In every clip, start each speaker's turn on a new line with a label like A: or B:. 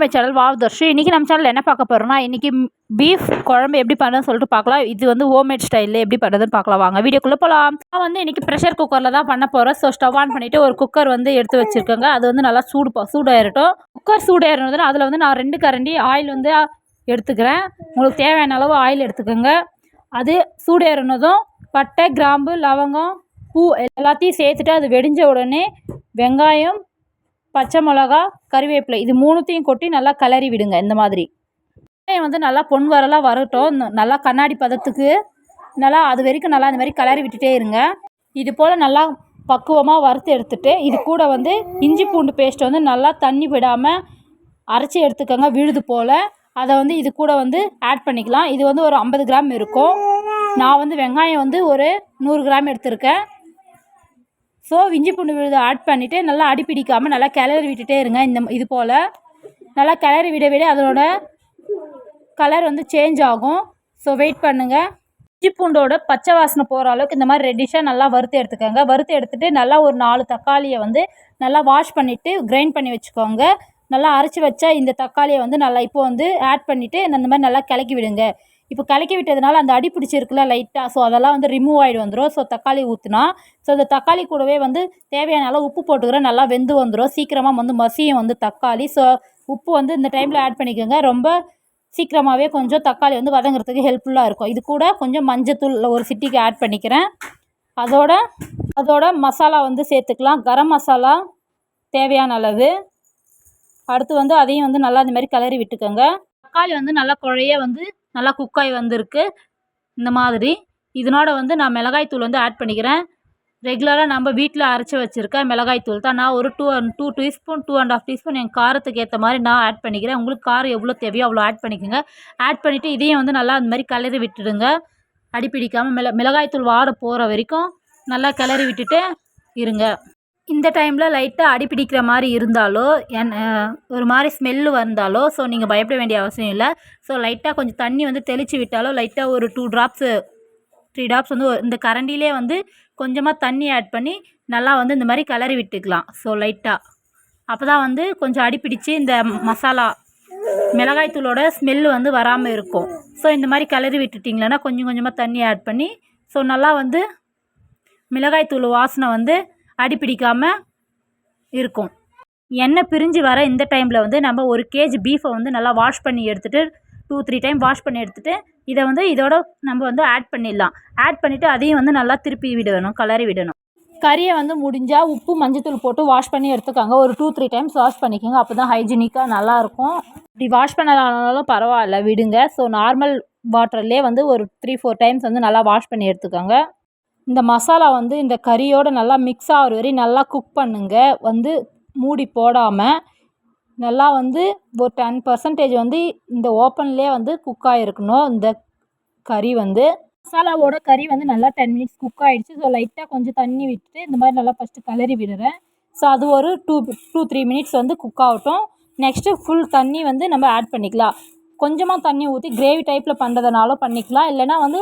A: My channel வாவ்தர்ஷு. இன்றைக்கி நம்ம சேனலில் என்ன பார்க்க போகிறோம்னா, இன்றைக்கி பீஃப் குழம்பு எப்படி பண்ணுறதுன்னு சொல்லிட்டு பார்க்கலாம். இது வந்து ஹோம்மேட் ஸ்டைலில் எப்படி பண்ணுறதுன்னு பார்க்கலாம். வாங்க வீடியோக்குள்ளே போகலாம். நான் வந்து இன்றைக்கி ப்ரெஷர் குக்கரில் தான் பண்ண போகிறேன். ஸோ ஸ்டவ் ஆன் பண்ணிவிட்டு ஒரு குக்கர் வந்து எடுத்து வச்சுருக்கேங்க. அது வந்து நல்லா சூடாயிரட்டும். குக்கர் சூடாயிருந்ததுன்னா அதில் வந்து நான் 2 கரண்டி ஆயில் வந்து எடுத்துக்கிறேன். உங்களுக்கு தேவையான அளவு ஆயில் எடுத்துக்கோங்க. அது சூடேறினதும் பட்டை, கிராம்பு, லவங்கம், பூ எல்லாத்தையும் சேர்த்துட்டு அது வெடிஞ்ச உடனே வெங்காயம், பச்சை மிளகா, கறிவேப்பிலை இது 3த்தையும் கொட்டி நல்லா கிளறி விடுங்க. இந்த மாதிரி வெங்காயம் வந்து நல்லா பொன் வரலாம் வரட்டும். நல்லா கண்ணாடி பதத்துக்கு நல்லா அது வரைக்கும் நல்லா இந்த மாதிரி கிளறி விட்டுட்டே இருங்க. இது போல் நல்லா பக்குவமாக வறுத்து எடுத்துகிட்டு இது கூட வந்து இஞ்சி பூண்டு பேஸ்ட் வந்து நல்லா தண்ணி விடாமல் அரைச்சி எடுத்துக்கோங்க. விழுது போல் அதை வந்து இது கூட வந்து ஆட் பண்ணிக்கலாம். இது வந்து ஒரு 50 கிராம் இருக்கும். நான் வந்து வெங்காயம் வந்து ஒரு 100 கிராம் எடுத்திருக்கேன். ஸோ இஞ்சி பூண்டு விழுதை ஆட் பண்ணிவிட்டு நல்லா அடிப்பிடிக்காமல் நல்லா கிளறி விட்டுட்டே இருங்க. இது போல் நல்லா கிளறி விட அதோட கலர் வந்து சேஞ்ச் ஆகும். ஸோ வெயிட் பண்ணுங்கள். இஞ்சி பூண்டோட பச்சை வாசனை போகிற அளவுக்கு இந்த மாதிரி ரெட்டிஷாக நல்லா வறுத்து எடுத்துக்கோங்க. வறுத்து எடுத்துகிட்டு நல்லா ஒரு 4 தக்காளியை வந்து நல்லா வாஷ் பண்ணிவிட்டு கிரைண்ட் பண்ணி வச்சுக்கோங்க. நல்லா அரைச்சி வச்ச இந்த தக்காளியை வந்து நல்லா இப்போ வந்து ஆட் பண்ணிவிட்டு இந்த மாதிரி நல்லா கிளக்கி விடுங்க. இப்போ கலக்கி விட்டதுனால அந்த அடி பிடிச்சிருக்குல்ல லைட்டாக, ஸோ அதெல்லாம் வந்து ரிமூவ் ஆகிட்டு வந்துடும். ஸோ தக்காளி ஊற்றினா ஸோ இந்த தக்காளி கூடவே வந்து தேவையான அளவு உப்பு போட்டுக்கிறேன். நல்லா வெந்து வந்துடும். சீக்கிரமாக வந்து மசியும் வந்து தக்காளி. ஸோ உப்பு வந்து இந்த டைமில் ஆட் பண்ணிக்கோங்க. ரொம்ப சீக்கிரமாகவே கொஞ்சம் தக்காளி வந்து வதங்குறதுக்கு ஹெல்ப்ஃபுல்லாக இருக்கும். இது கூட கொஞ்சம் மஞ்சத்தூள் ஒரு சிட்டிக்கு ஆட் பண்ணிக்கிறேன். அதோட மசாலா வந்து சேர்த்துக்கலாம். கரம் மசாலா தேவையான அளவு. அடுத்து வந்து அதையும் வந்து நல்லா இந்த மாதிரி கிளறி விட்டுக்கோங்க. தக்காளி வந்து நல்லா குழைய வந்து நல்லா குக்காய் வந்திருக்கு. இந்த மாதிரி இதனோட வந்து நான் மிளகாய்த்தூள் வந்து ஆட் பண்ணிக்கிறேன். ரெகுலராக நம்ம வீட்டில் அரைச்சி வச்சுருக்க மிளகாய்த்தூள் தான். நான் ஒரு 2 டீஸ்பூன் 2.5 டீஸ்பூன் என் காரத்துக்கு ஏற்ற மாதிரி நான் ஆட் பண்ணிக்கிறேன். உங்களுக்கு காரம் எவ்வளோ தேவையோ அவ்வளோ ஆட் பண்ணிக்கோங்க. ஆட் பண்ணிவிட்டு இதையும் வந்து நல்லா அந்த மாதிரி கிளறி விட்டுடுங்க. அடிப்பிடிக்காமல் மிளகாய்த்தூள் வாட போகிற வரைக்கும் நல்லா கிளறி விட்டுட்டு இருங்க. இந்த டைமில் லைட்டாக அடிப்பிடிக்கிற மாதிரி இருந்தாலோ ஒரு மாதிரி ஸ்மெல்லு வந்தாலோ ஸோ நீங்கள் பயப்பட வேண்டிய அவசியம் இல்லை. ஸோ லைட்டாக கொஞ்சம் தண்ணி வந்து தெளித்து விட்டாலோ லைட்டாக ஒரு 2 ட்ராப்ஸு 3 ட்ராப்ஸ் வந்து இந்த கரண்டிலே வந்து கொஞ்சமாக தண்ணி ஆட் பண்ணி நல்லா வந்து இந்த மாதிரி கிளறி விட்டுக்கலாம். ஸோ லைட்டாக அப்போ தான் வந்து கொஞ்சம் அடிப்பிடிச்சு இந்த மசாலா மிளகாய்த்தூளோட ஸ்மெல்லு வந்து வராமல் இருக்கும். ஸோ இந்த மாதிரி கிளறி விட்டுட்டிங்களன்னா கொஞ்சம் கொஞ்சமாக தண்ணி ஆட் பண்ணி ஸோ நல்லா வந்து மிளகாய்த்தூள் வாசனை வந்து அடிப்பிடிக்காமல் இருக்கும். எண்ணெய் பிரிஞ்சு வர இந்த டைமில் வந்து நம்ம 1 கேஜி பீஃபை வந்து நல்லா வாஷ் பண்ணி எடுத்துகிட்டு 2-3 டைம் வாஷ் பண்ணி எடுத்துகிட்டு இதை வந்து இதோட நம்ம வந்து ஆட் பண்ணிடலாம். ஆட் பண்ணிவிட்டு அதையும் வந்து நல்லா திருப்பி விடணும், கிளறி விடணும். கறியை வந்து முடிஞ்சால் உப்பு மஞ்சத்தூள் போட்டு வாஷ் பண்ணி எடுத்துக்காங்க. ஒரு 2-3 டைம்ஸ் வாஷ் பண்ணிக்கோங்க. அப்போ தான் ஹைஜீனிக்காக நல்லாயிருக்கும். இப்படி வாஷ் பண்ணலானாலும் பரவாயில்ல விடுங்க. ஸோ நார்மல் வாட்டர்லேயே வந்து ஒரு 3-4 டைம்ஸ் வந்து நல்லா வாஷ் பண்ணி எடுத்துக்கோங்க. இந்த மசாலா வந்து இந்த கறியோடு நல்லா மிக்ஸ் ஆகிற வரையும் நல்லா குக் பண்ணுங்க. வந்து மூடி போடாமல் நல்லா வந்து ஒரு 10% வந்து இந்த ஓப்பன்லேயே வந்து குக் ஆகிருக்கணும். இந்த கறி வந்து மசாலாவோட கறி வந்து நல்லா 10 மினிட்ஸ் குக் ஆகிடுச்சு. ஸோ லைட்டாக கொஞ்சம் தண்ணி விட்டுட்டு இந்த மாதிரி நல்லா ஃபஸ்ட்டு கிளறி விடுறேன். ஸோ அது ஒரு 2-3 மினிட்ஸ் வந்து குக் ஆகட்டும். நெக்ஸ்ட்டு ஃபுல் தண்ணி வந்து நம்ம ஆட் பண்ணிக்கலாம். கொஞ்சமாக தண்ணி ஊற்றி கிரேவி டைப்பில் பண்ணுறதுனாலும் பண்ணிக்கலாம். இல்லைனா வந்து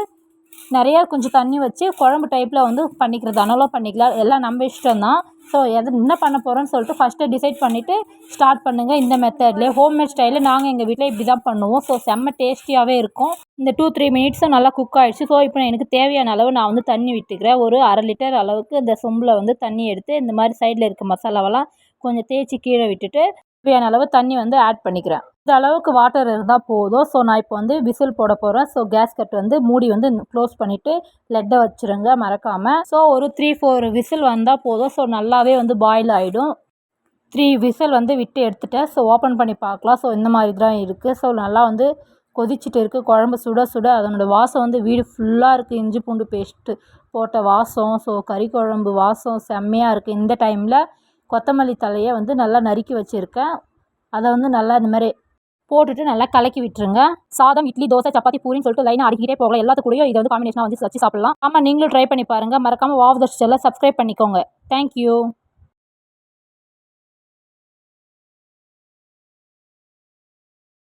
A: நிறையா கொஞ்சம் தண்ணி வச்சு குழம்பு டைப்பில் வந்து பண்ணிக்கிறதுனாலும் பண்ணிக்கலாம். எல்லாம் நம்ம இஷ்டம் தான். ஸோ என்ன பண்ண போகிறோன்னு சொல்லிட்டு ஃபஸ்ட்டு டிசைட் பண்ணிவிட்டு ஸ்டார்ட் பண்ணுங்கள். இந்த மெத்தட்லேயே ஹோம்மேட் ஸ்டைலில் நாங்கள் எங்கள் வீட்டில் இப்படி தான் பண்ணுவோம். ஸோ செம்ம டேஸ்டியாகவே இருக்கும். இந்த 2-3 மினிட்ஸும் நல்லா குக் ஆகிடுச்சு. ஸோ இப்போ எனக்கு தேவையான அளவு நான் வந்து தண்ணி விட்டுக்கிறேன். ஒரு 1/2 லிட்டர் அளவுக்கு இந்த சொம்பில் வந்து தண்ணி எடுத்து இந்த மாதிரி சைடில் இருக்க மசாலாவெல்லாம் கொஞ்சம் தேய்ச்சி கீழே விட்டுட்டு தேவையான அளவு தண்ணி வந்து ஆட் பண்ணிக்கிறேன். இந்த அளவுக்கு வாட்டர் இருந்தால் போதும். ஸோ நான் இப்போ வந்து விசில் போட போகிறேன். ஸோ கேஸ் கட் வந்து மூடி வந்து க்ளோஸ் பண்ணிவிட்டு லெட்டை வச்சுருங்க மறக்காமல். ஸோ ஒரு 3-4 விசில் வந்தால் போதும். ஸோ நல்லாவே வந்து பாயில் ஆகிடும். 3 விசில் வந்து விட்டு எடுத்துட்டேன். ஸோ ஓப்பன் பண்ணி பார்க்கலாம். ஸோ இந்த மாதிரி தான் இருக்குது. ஸோ நல்லா வந்து கொதிச்சுட்டு இருக்குது. குழம்பு சுட சுட அதனோட வாசம் வந்து வீடு ஃபுல்லாக இருக்குது. இஞ்சி பூண்டு பேஸ்ட்டு போட்ட வாசம். ஸோ கறி குழம்பு வாசம் செம்மையாக இருக்குது. இந்த டைமில் கொத்தமல்லி தலையை வந்து நல்லா நறுக்கி வச்சுருக்கேன். அதை வந்து நல்லா இந்த மாதிரி போட்டுட்டு நல்லா கலக்கி விட்டுருங்க. சாதம், இட்லி, தோசை, சப்பாத்தி, பூரின்னு சொல்லிட்டு லைனாக அடிக்கிட்டே போகலாம். எல்லாத்துக்கூடயும் இதை வந்து காம்பினேஷனாக வந்து வச்சு சாப்பிட்லாம். ஆமாம், நீங்களும் ட்ரை பண்ணி பாருங்கள். மறக்காமல் வாவ்தர்ஷு சேனலை சப்ஸ்கிரைப் பண்ணிக்கோங்க. தேங்க்யூ.